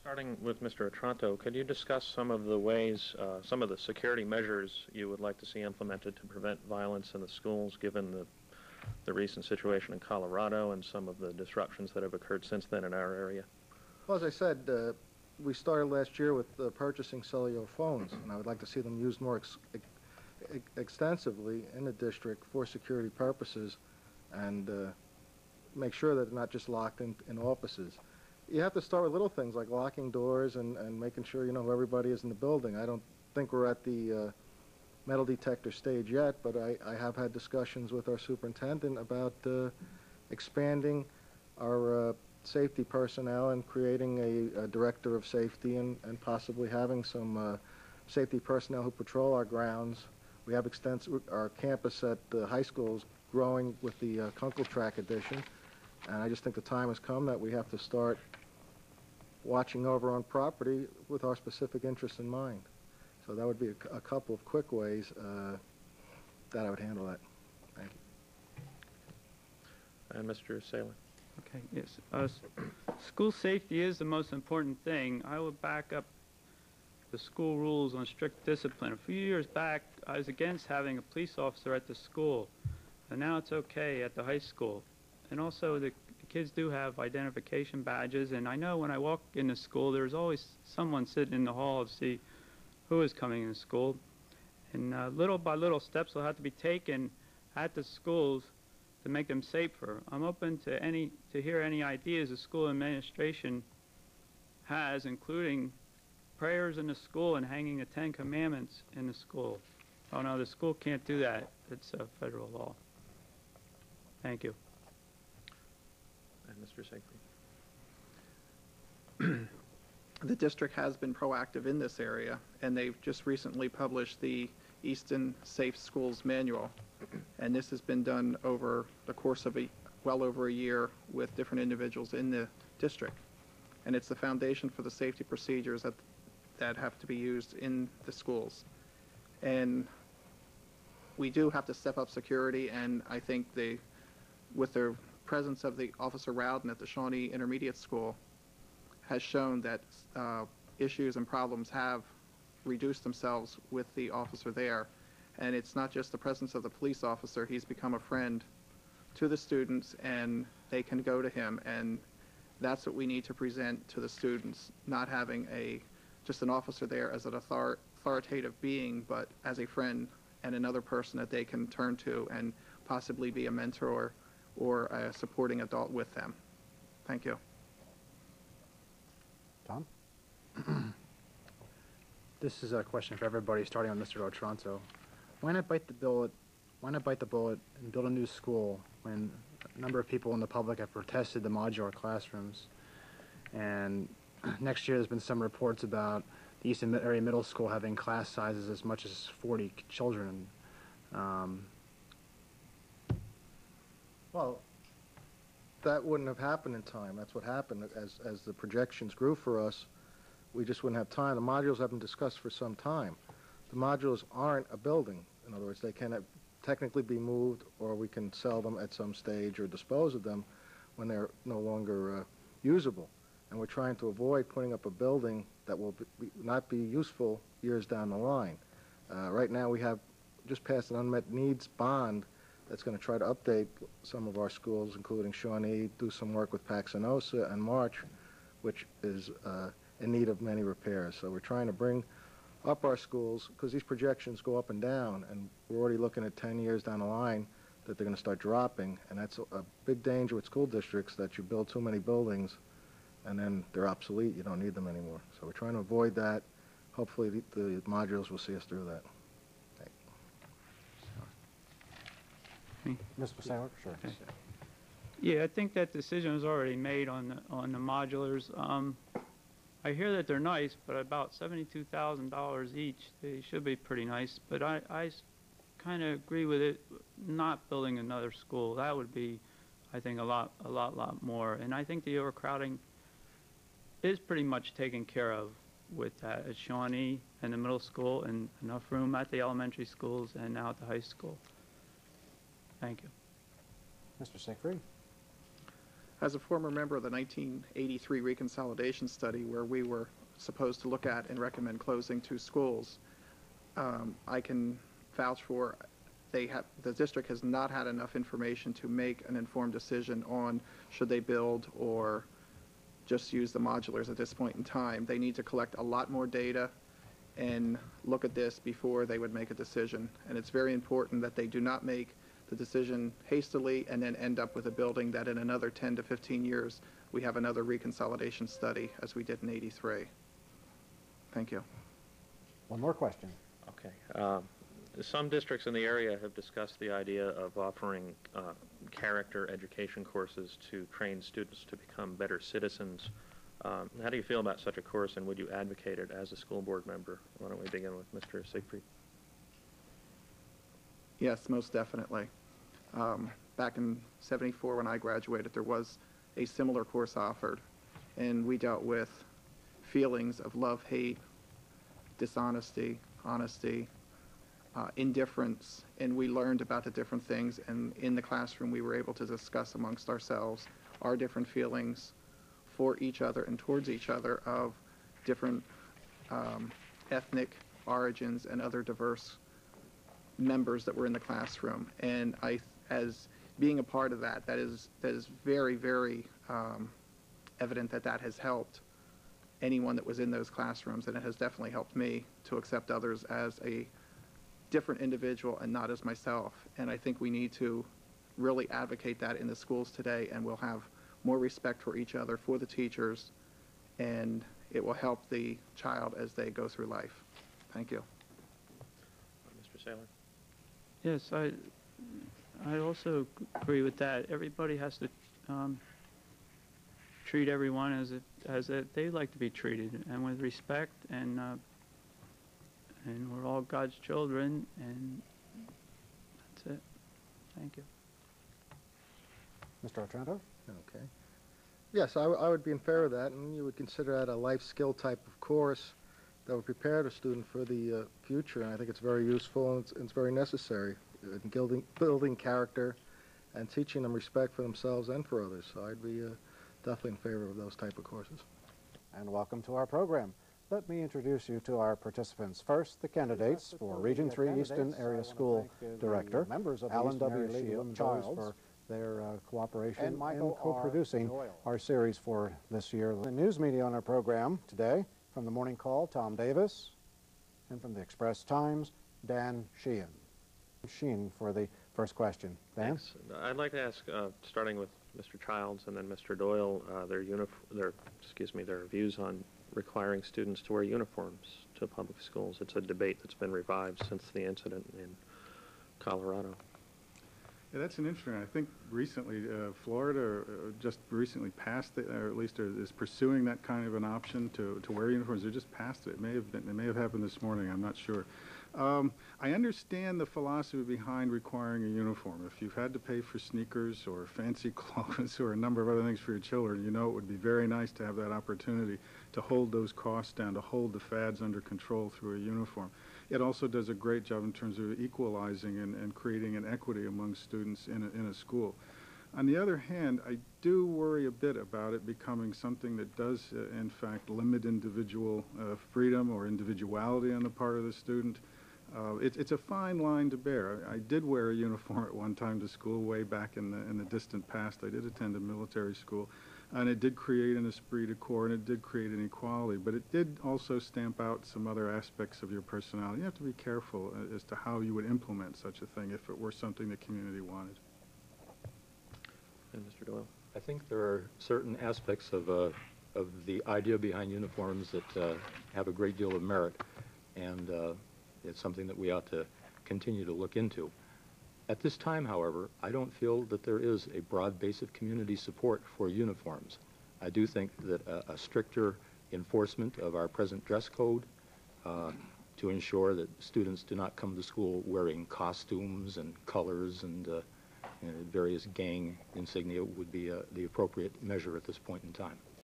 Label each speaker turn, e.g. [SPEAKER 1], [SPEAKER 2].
[SPEAKER 1] Starting with Mr. Otranto, could you discuss some of the ways, some of the security measures you would like to see implemented to prevent violence in the schools, given the recent situation in Colorado and some of the disruptions that have occurred since then in our area?
[SPEAKER 2] Well, as I said, we started last year with purchasing cellular phones, and I would like to see them used more extensively in the district for security purposes, and make sure that they're not just locked in offices. You have to start with little things like locking doors and making sure you know who everybody is in the building. I don't think we're at the metal detector stage yet, but I have had discussions with our superintendent about expanding our safety personnel and creating a director of safety and possibly having some safety personnel who patrol our grounds. We have our campus at the high school is growing with the Kunkel Track addition, and I just think the time has come that we have to start watching over on property with our specific interests in mind. So that would be a couple of quick ways that I would handle that. Thank you.
[SPEAKER 1] And Mr. Saylor.
[SPEAKER 3] Okay, yes. School safety is the most important thing. I would back up the school rules on strict discipline. A few years back, I was against having a police officer at the school, and now it's okay at the high school. And also, the kids do have identification badges, and I know when I walk into school, there's always someone sitting in the hall to see who is coming into school. And little by little steps will have to be taken at the schools to make them safer. I'm open to hear any ideas the school administration has, including prayers in the school and hanging the 10 Commandments in the school. Oh no, the school can't do that. It's a federal law. Thank you.
[SPEAKER 1] And Mr. Safety.
[SPEAKER 4] The district has been proactive in this area, and they've just recently published the Easton Safe Schools Manual. And this has been done over the course of well over a year with different individuals in the district. And it's the foundation for the safety procedures that have to be used in the schools. And we do have to step up security, and I think with the presence of the Officer Rowden at the Shawnee Intermediate School has shown that issues and problems have reduced themselves with the officer there. And it's not just the presence of the police officer. He's become a friend to the students, and they can go to him, and that's what we need to present to the students, not having just an officer there as an authoritative being, but as a friend and another person that they can turn to and possibly be a mentor or a supporting adult with them. Thank you.
[SPEAKER 5] Tom? This is a question for everybody, starting with Mr. Otranto. Why not bite the bullet and build a new school when a number of people in the public have protested the modular classrooms? And next year there's been some reports about the Easton Area Middle School having class sizes as much as 40 children.
[SPEAKER 2] Well, that wouldn't have happened in time. That's what happened. As the projections grew for us, we just wouldn't have time. The modules have been discussed for some time. The modules aren't a building. In other words, they can technically be moved, or we can sell them at some stage or dispose of them when they're no longer usable. And we're trying to avoid putting up a building that will not be useful years down the line. Right now we have just passed an unmet needs bond that's going to try to update some of our schools, including Shawnee, do some work with Paxenosa and March, which is in need of many repairs. So we're trying to bring up our schools, because these projections go up and down, and we're already looking at 10 years down the line that they're going to start dropping, and that's a big danger with school districts, that you build too many buildings and then they're obsolete, you don't need them anymore. So we're trying to avoid that. Hopefully the modules will see us through that.
[SPEAKER 5] Mr. Saylor? Sure.
[SPEAKER 3] Okay. Yeah, I think that decision was already made on the modulars. I hear that they're nice, but about $72,000 each. They should be pretty nice, but I kind of agree with it, not building another school. That would be, I think, a lot more. And I think the overcrowding is pretty much taken care of with that at Shawnee and the middle school, and enough room at the elementary schools and now at the high school. Thank you.
[SPEAKER 5] Mr. Siegfried?
[SPEAKER 4] As a former member of the 1983 reconsolidation study, where we were supposed to look at and recommend closing 2 schools, I can vouch for the district has not had enough information to make an informed decision on should they build or just use the modulars at this point in time. They need to collect a lot more data and look at this before they would make a decision. And it's very important that they do not make the decision hastily and then end up with a building that in another 10 to 15 years we have another reconsolidation study as we did in '83. Thank you.
[SPEAKER 6] One more question.
[SPEAKER 1] Okay. Some districts in the area have discussed the idea of offering character education courses to train students to become better citizens. How do you feel about such a course, and would you advocate it as a school board member? Why don't we begin with Mr. Siegfried?
[SPEAKER 4] Yes, most definitely. Back in '74 when I graduated, there was a similar course offered, and we dealt with feelings of love, hate, dishonesty, honesty, indifference, and we learned about the different things, and in the classroom we were able to discuss amongst ourselves our different feelings for each other and towards each other of different ethnic origins and other diverse members that were in the classroom. And as being a part of that is very, very evident that has helped anyone that was in those classrooms, and it has definitely helped me to accept others as a different individual and not as myself. And I think we need to really advocate that in the schools today, and we'll have more respect for each other, for the teachers, and it will help the child as they go through life. Thank you.
[SPEAKER 1] Mr. Saylor?
[SPEAKER 3] Yes, I also agree with that. Everybody has to treat everyone as they like to be treated, and with respect, and we're all God's children, and that's it. Thank you.
[SPEAKER 6] Mr. Otranto?
[SPEAKER 2] Okay. Yes, I would be in favor of that, and you would consider that a life skill type of course that would prepare the student for the future, and I think it's very useful and it's very necessary in building character and teaching them respect for themselves and for others. So I'd be definitely in favor of those type of courses.
[SPEAKER 6] And welcome to our program. Let me introduce you to our participants. First, the candidates for Region 3 Easton Area School Director, Alan W. Childs, for their cooperation in co-producing our series for this year. The news media on our program today, from the Morning Call, Tom Davis, and from the Express Times, Dan Sheehan. Sheehan for the first question. Dan?
[SPEAKER 1] Thanks. I'd like to ask, starting with Mr. Childs and then Mr. Doyle, their views on requiring students to wear uniforms to public schools. It's a debate that's been revived since the incident in Colorado.
[SPEAKER 7] Yeah, that's an interesting. I think recently Florida just recently passed it, or at least is pursuing that kind of an option to wear uniforms. They just passed it. It may have happened this morning. I'm not sure. I understand the philosophy behind requiring a uniform. If you've had to pay for sneakers or fancy clothes or a number of other things for your children, you know it would be very nice to have that opportunity to hold those costs down, to hold the fads under control through a uniform. It also does a great job in terms of equalizing and creating an equity among students in a school. On the other hand, I do worry a bit about it becoming something that does, in fact, limit individual freedom or individuality on the part of the student. It's a fine line to bear. I did wear a uniform at one time to school way back in the distant past. I did attend a military school, and it did create an esprit de corps, and it did create an equality, but it did also stamp out some other aspects of your personality. You have to be careful as to how you would implement such a thing if it were something the community wanted.
[SPEAKER 1] And Mr. Doyle?
[SPEAKER 8] I think there are certain aspects of the idea behind uniforms that have a great deal of merit, and it's something that we ought to continue to look into. At this time, however, I don't feel that there is a broad base of community support for uniforms. I do think that a stricter enforcement of our present dress code to ensure that students do not come to school wearing costumes and colors and various gang insignia would be the appropriate measure at this point in time.